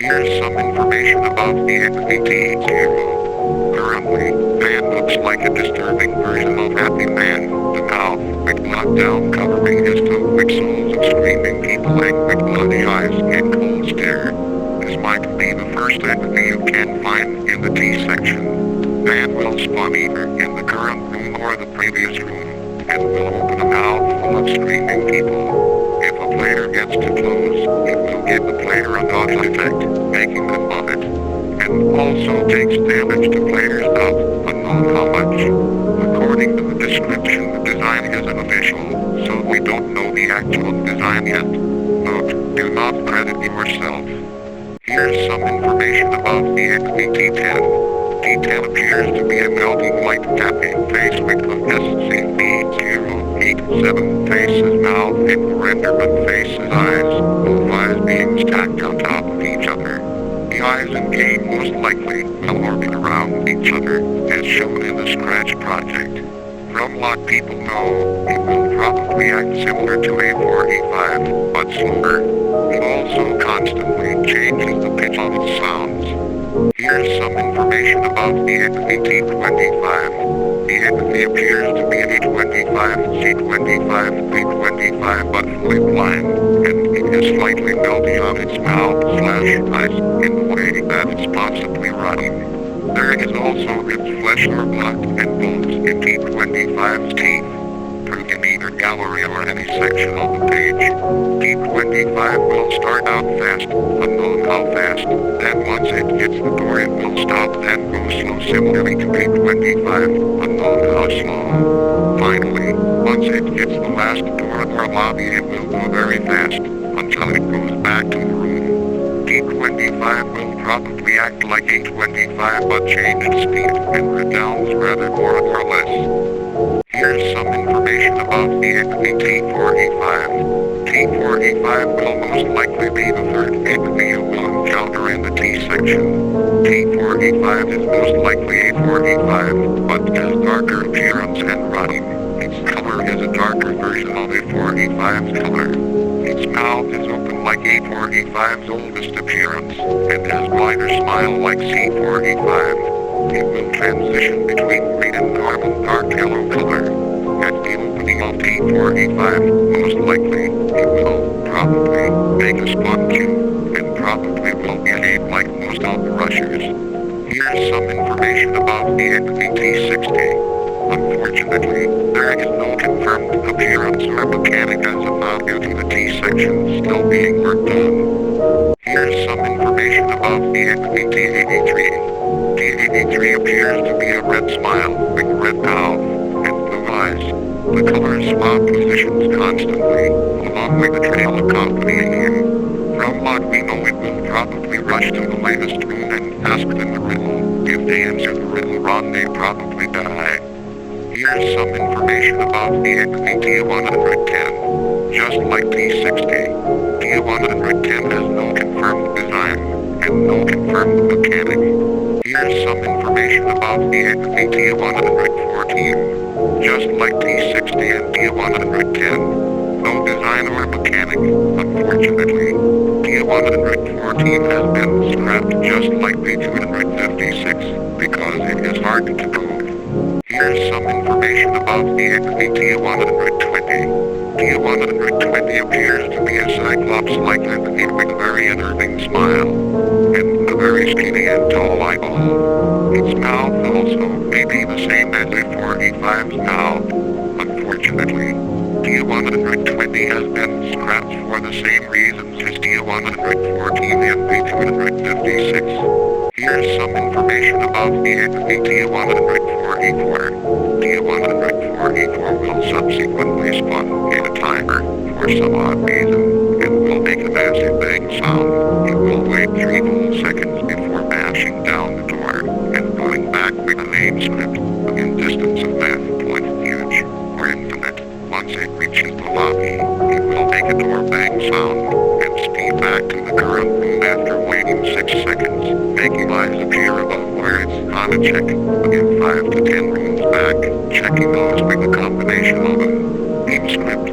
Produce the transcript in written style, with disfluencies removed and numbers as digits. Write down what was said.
Here's some information about the XBT-0. Currently, man looks like a disturbing version of Happy Man, the mouth with lockdown covering his two pixels of screaming people with bloody eyes and cold stare. This might be the first entity you can find in the T section. Man will spawn either in the current room or the previous room, and will open a mouth full of screaming people. If a player gets too close, it will give the player a nausea effect, making them vomit, and also takes damage to players of unknown how much. According to the description, the design is unofficial, so we don't know the actual design yet. Note, do not credit yourself. Here's some information about the XBT-10. D10 appears to be a melting white tapping face with a SCP-087 faces mouth and renderment faces eyes, both eyes being stacked on top of each other. The eyes in game most likely will orbit around each other, as shown in the Scratch project. From what people know, it will probably act similar to A4-E5, but slower. It also constantly changes the pitch of its sounds. Here's some information about the XBT-25. The entity appears to be an E25, C25, B25, but fully blind, and it is slightly melty on its mouth/eyes in the way that it's possibly rotting. There is also its flesh or blood and bones in T25's teeth, proved in either gallery or any section of the page. T25 will start out fast, unknown how fast, then once it hits the door it will stop, then go slow similarly to T25, unknown how slow. Finally, once it hits the last door or lobby it will go very fast, until it goes back to the room. T25 will probably act like A25 but change its speed and redounds rather more or less. Here's some information about the XBT-4E5. T4E5 will most likely be the third entity you will encounter in the T section. T4E5 is most likely A4E5, but has darker appearance and rotting. Its color is a darker version of A4E5's color. Its mouth is open like A4E5's oldest appearance, and has wider smile like C4E5. It will transition between green and normal dark yellow color. At the opening of T4E5, most likely, it will probably make a spawn queue, and probably will behave like most of the rushers. Here's some information about the XBT-60. Unfortunately, there is no confirmed appearance or mechanic as of now due to the T section still being worked on. Here's some information about the XBT-83. T-83 appears to be a red smile with red mouth and blue eyes. The colors swap positions constantly, along with the trail accompanying him. From what we know it will probably rush to the latest room and ask them the riddle. If they answer the riddle wrong they probably die. Here's some information about the XBT-110. Just like T60, T-110 has no confirmed design, and no confirmed mechanic. Here's some information about the XBT-114. Just like T60 and T-110, no design or mechanic, unfortunately. T-114 has been scrapped just like T-256, because it is hard to code. Here's some information about the XBT-120. T-120 appears to be a Cyclops-like entity with a very unnerving smile, and a very skinny and tall eyeball. Its mouth also may be the same as A4E5's mouth. Unfortunately, T-120 has been scrapped for the same reasons as T-114 and T-256. Here's some information about the XBT-144. T-144 will subsequently spawn in a timer for some odd reason, and will make a massive bang sound. It will wait 3 whole seconds before bashing down the door, and going back with a name script in distance of math point huge, or infinite. Once it reaches the lobby, it will make a door bang sound, and speed back to the current room after waiting 6 seconds, making eyes appear above where it's gonna check, again 5 to 10 rooms back, checking those with a combination of a name script